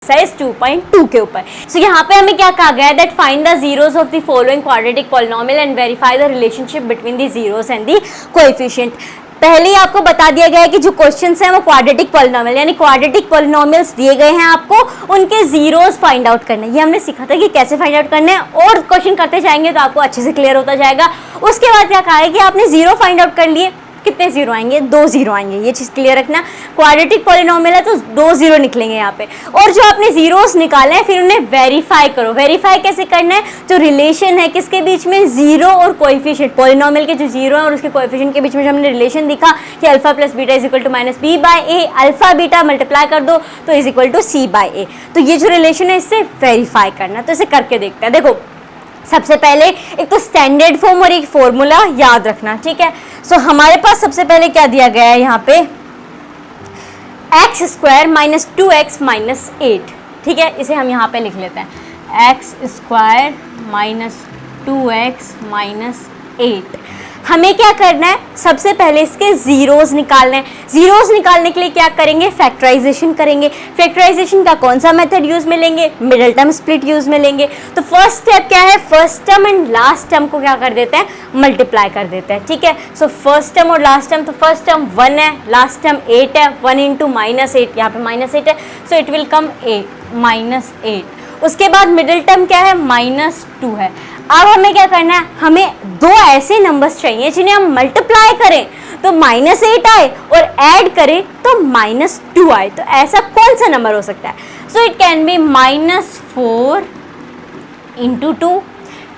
Exercise 2.2 के ऊपर। सो यहाँ पे हमें क्या कहा गया है that find the zeros of the following quadratic polynomial and verify the relationship between the zeros and the coefficient. पहले ही आपको बता दिया गया है कि जो क्वेश्चंस हैं वो क्वाड्रेटिक पॉलिनोमियल यानी क्वाड्रेटिक पॉलिनोमियल्स दिए गए हैं आपको, उनके जीरोस फाइंड आउट करने। ये हमने सीखा था कि कैसे फाइंड आउट करने हैं, और क्वेश्चन करते जाएंगे तो आपको अच्छे से क्लियर होता जाएगा। उसके बाद क्या कहा है कि आपने जीरो फाइंड आउट कर लिए, कितने जीरो आएंगे, 2 जीरो आएंगे, ये चीज क्लियर रखना। क्वाड्रेटिक पॉलिनोमियल है तो 2 जीरो निकलेंगे यहाँ पे, और जो आपने जीरोस निकाले हैं फिर उन्हें वेरीफाई करो। वेरीफाई कैसे करना है, जो रिलेशन है किसके बीच में, जीरो और कोएफिशिएंट, पॉलिनोमियल के जो जीरो है और उसके कोएफिशिएंट के बीच में जो हमने रिलेशन दिखा कि alpha plus beta is equal to minus b by a, alpha beta multiply कर दो तो is equal to c by a. तो ये जो रिलेशन है इससे वेरीफाई करना, तो इसे करके देखते हैं। देखो सबसे पहले एक तो स्टैंडर्ड फॉर्म और एक फॉर्मूला याद रखना, ठीक है। सो हमारे पास सबसे पहले क्या दिया गया है यहाँ पे, x square minus 2x minus 8, ठीक है। इसे हम यहाँ पे लिख लेते हैं x square minus 2x minus 8। हमें क्या करना है, सबसे पहले इसके जीरोस निकालने हैं। जीरोस निकालने के लिए क्या करेंगे, फैक्टराइजेशन करेंगे। फैक्टराइजेशन का कौन सा मेथड यूज में लेंगे, मिडिल टर्म स्प्लिट यूज में लेंगे। तो फर्स्ट स्टेप क्या है, first term and last term को क्या कर देते हैं, मल्टीप्लाई कर देते हैं, ठीक है। सो फर्स्ट टर्म और लास्ट टर्म, तो फर्स्ट टर्म 1 है, लास्ट टर्म 8 है, 1 इंटू माइनस 8, यहाँ पे माइनस 8 है, so it will come 8 minus 8। उसके बाद मिडिल टर्म क्या है, माइनस 2 है। अब हमें क्या करना है, हमें 2 ऐसे नंबर्स चाहिए जिन्हें हम मल्टीप्लाई करें तो माइनस 8 आए और ऐड करें तो माइनस 2 आए। तो ऐसा कौन सा नंबर हो सकता है, so it can be minus 4 into 2,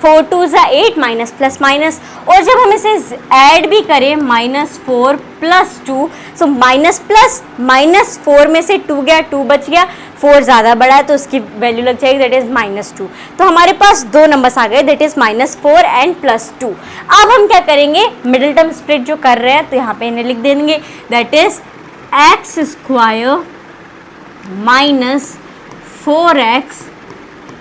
4 2 ज़ा 8 माइनस प्लस माइनस, और जब हम इसे ऐड भी करें minus 4 plus 2, so minus plus minus 4 में से 2 गया, 2 बच गया, 4 ज़्यादा बड़ा है तो उसकी वैल्यू लग जाएगी दैट इज़ माइनस 2। तो हमारे पास 2 नंबर्स आ गए that is minus 4 and plus 2। अब हम क्या करेंगे, मिडिल टर्म स्प्लिट जो कर रहे हैं तो यहाँ पे इन्हें लिख देंगे that is x square minus 4x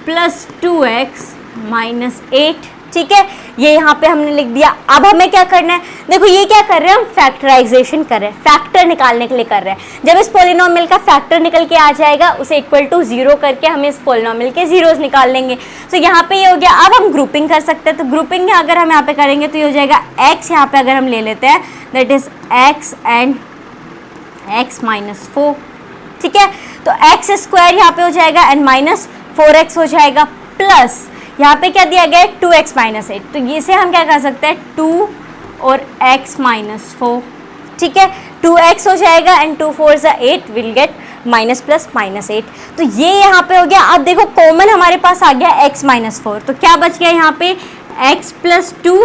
plus 2x minus 8, ठीक है। ये यहाँ पे हमने लिख दिया। अब हमें क्या करना है, देखो ये क्या कर रहे हैं, हम फैक्टराइजेशन कर रहे हैं, फैक्टर निकालने के लिए कर रहे हैं। जब इस पॉलिनोमियल का फैक्टर निकल के आ जाएगा उसे इक्वल टू 0 करके हम इस पॉलिनोमियल के जीरोस निकाल लेंगे। तो यहाँ पे ये हो गया। अब हम ग्रुपिंग कर सकते हैं, तो ग्रुपिंग अगर हम यहाँ पे करेंगे तो ये हो जाएगा x, यहाँ पे अगर हम ले लेते हैं that is x and x minus 4, ठीक है। तो एक्स स्क्वायर यहाँ पे हो जाएगा एंड माइनस 4x हो जाएगा, प्लस यहाँ पे क्या दिया गया है 2x माइनस 8, तो इसे हम क्या कर सकते हैं 2 और x माइनस 4, ठीक है। 2x हो जाएगा एंड 2 4 ज़ा 8 will get minus plus minus 8। तो ये यहाँ पे हो गया। अब देखो कॉमन हमारे पास आ गया x माइनस 4, तो क्या बच गया यहाँ पे x plus 2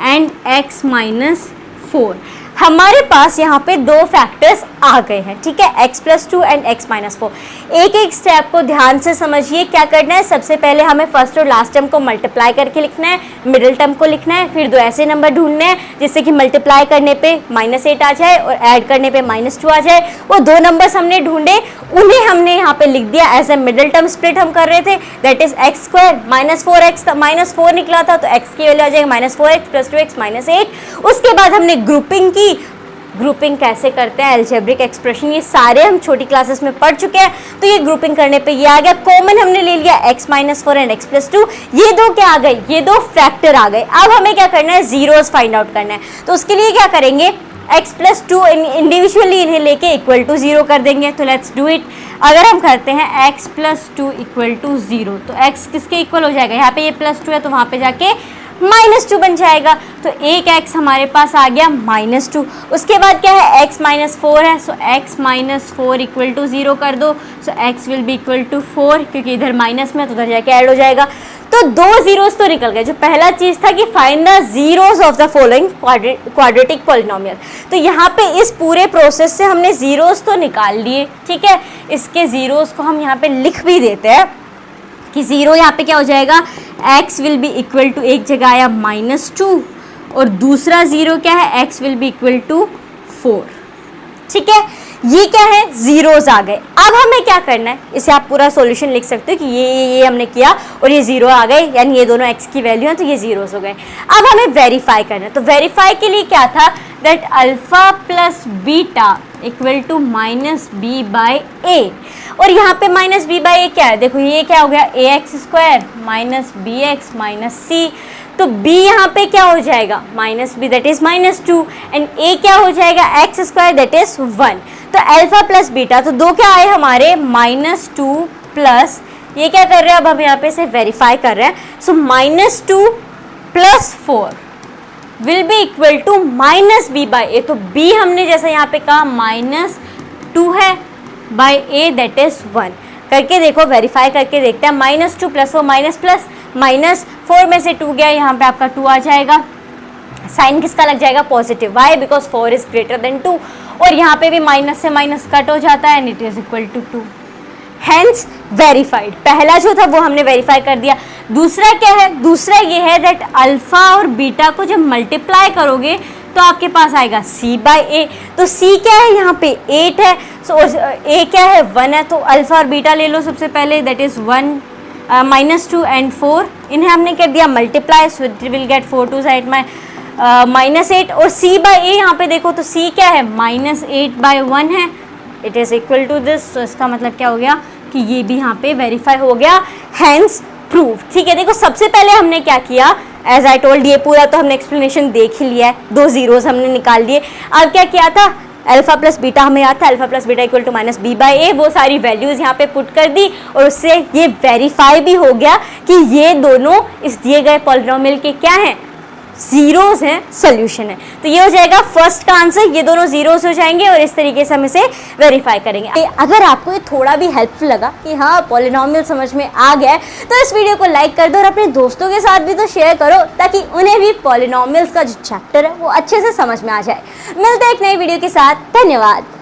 and x minus 4। हमारे पास यहाँ पे 2 फैक्टर्स आ गए हैं, ठीक है, x plus 2 and x minus 4। एक एक स्टेप को ध्यान से समझिए। क्या करना है, सबसे पहले हमें फर्स्ट और लास्ट टर्म को मल्टीप्लाई करके लिखना है, मिडिल टर्म को लिखना है, फिर 2 ऐसे नंबर ढूंढने हैं जिससे कि मल्टीप्लाई करने पे माइनस 8 आ जाए और ऐड करने पे माइनस 2 आ जाए। वो 2 नंबर्स हमने ढूंढे, उन्हें हमने यहाँ पे लिख दिया as a middle term split हम कर रहे थे that is x square minus 4x, minus 4 निकला था तो x की वैल्यू आ जाएगी minus 4x plus 2x minus 8। उसके बाद हमने ग्रुपिंग की। ग्रुपिंग कैसे करते हैं, अलजेब्रिक एक्सप्रेशन, ये सारे हम छोटी क्लासेस में पढ़ चुके हैं। तो ये ग्रुपिंग करने पे ये आ गया। कॉमन हमने ले लिया x minus 4 and x plus 2, ये 2 क्या आ गए, ये 2 फैक्टर आ गए। अब हमें क्या करना है, जीरोस फाइंड आउट करना है। तो उसके लिए क्या करेंगे, x प्लस 2 इंडिविजुअली इन्हें लेके इक्वल टू 0 कर देंगे। तो लेट्स डू इट। अगर हम करते हैं x प्लस 2 इक्वल टू 0, तो x किसके इक्वल हो जाएगा, यहाँ पे ये प्लस 2 है तो वहाँ पे जाके माइनस 2 बन जाएगा। तो एक x हमारे पास आ गया माइनस 2। उसके बाद क्या है, x माइनस 4 है, so x minus 4 equal to 0 कर दो, so x will be equal to 4, क्योंकि इधर माइनस में तो उधर जाके ऐड हो जाएगा। तो 2 जीरोस तो निकल गए। जो पहला चीज था कि find the zeros of the following quadratic polynomial, तो यहाँ पे इस पूरे प्रोसेस से हमने जीरोस तो निकाल लिए, ठीक है। इसके जीरोस को हम यहाँ पे लिख भी देते हैं कि 0 यहाँ पे क्या हो जाएगा, x will be equal to, एक जगह आया माइनस 2 और दूसरा 0 क्या है, x will be equal to 4, ठीक है। ये क्या है, जीरोस आ गए। अब हमें क्या करना है, इसे आप पूरा सॉल्यूशन लिख सकते हो कि ये हमने किया और ये 0 आ गए, यानी ये दोनों x की वैल्यू है तो ये जीरोस हो गए। अब हमें वेरीफाई करना है। तो वेरीफाई के लिए क्या था, that alpha plus beta equal to minus b by a. और यहाँ पे माइनस बी बाई ए क्या है, देखो ये क्या हो गया, a x square minus b x minus c, तो b यहाँ पे क्या हो जाएगा, minus b that is minus 2 and a क्या हो जाएगा, एक्स स्क्वायर दैट इज 1। तो अल्फा प्लस बीटा, तो दो क्या आए हमारे, -2 प्लस ये क्या कर रहे हैं, अब हम यहाँ पे से वेरीफाई कर रहे हैं, so -2 plus 4 will be equal to minus b by a. तो b हमने जैसा यहाँ पे कहा -2 है बाई ए दैट इज 1। करके देखो, वेरीफाई करके देखते हैं, -2 प्लस 4 माइनस प्लस, -4 में से 2 गया, यहाँ पे आपका 2 आ जाएगा, साइन किसका लग जाएगा, positive, why because 4 is greater than 2, और यहाँ पे भी माइनस से माइनस कट हो जाता है and it is equal to 2, hence verified. पहला जो था वो हमने वेरीफाई कर दिया। दूसरा क्या है, दूसरा ये है दैट अल्फा और बीटा को जब मल्टीप्लाई करोगे तो आपके पास आएगा c बाई ए। तो c क्या है, यहाँ पे 8 है, सो a क्या है, 1 है, तो अल्फा और बीटा ले लो सबसे पहले, दैट इज 1 -2 एंड 4, इन्हें हमने कर दिया multiply, so it will get 4 2 side में -8, और c बाई ए यहाँ पे देखो तो c क्या है, -8 बाई 1 है, it is equal to this. तो इसका मतलब क्या हो गया कि ये भी यहाँ पे वेरीफाई हो गया, हैंस प्रूव। ठीक है, देखो सबसे पहले हमने क्या किया, एज आई टोल्ड, ये पूरा तो हमने एक्सप्लेनेशन देख ही लिया है, 2 जीरोस हमने निकाल लिए। अब क्या किया था, अल्फा प्लस बीटा हमें याद था, alpha plus beta equal to minus b by a, वो सारी वैल्यूज यहाँ पे पुट कर दी और उससे ये वेरीफाई भी हो गया कि ये दोनों इस दिए गए पॉलिनोमियल के क्या हैं, जीरोस हैं, सॉल्यूशन है। तो ये हो जाएगा फर्स्ट का आंसर, ये दोनों जीरोस हो जाएंगे और इस तरीके से हम इसे वेरीफाई करेंगे। अगर आपको ये थोड़ा भी हेल्पफुल लगा कि हाँ पॉलिनोमियल समझ में आ गया है, तो इस वीडियो को लाइक कर दो और अपने दोस्तों के साथ भी तो शेयर करो, ताकि उन्हें भी पॉलिनोमियल्स का जो चैप्टर है वो अच्छे से समझ में आ जाए। मिलते हैं एक नई वीडियो के साथ, धन्यवाद।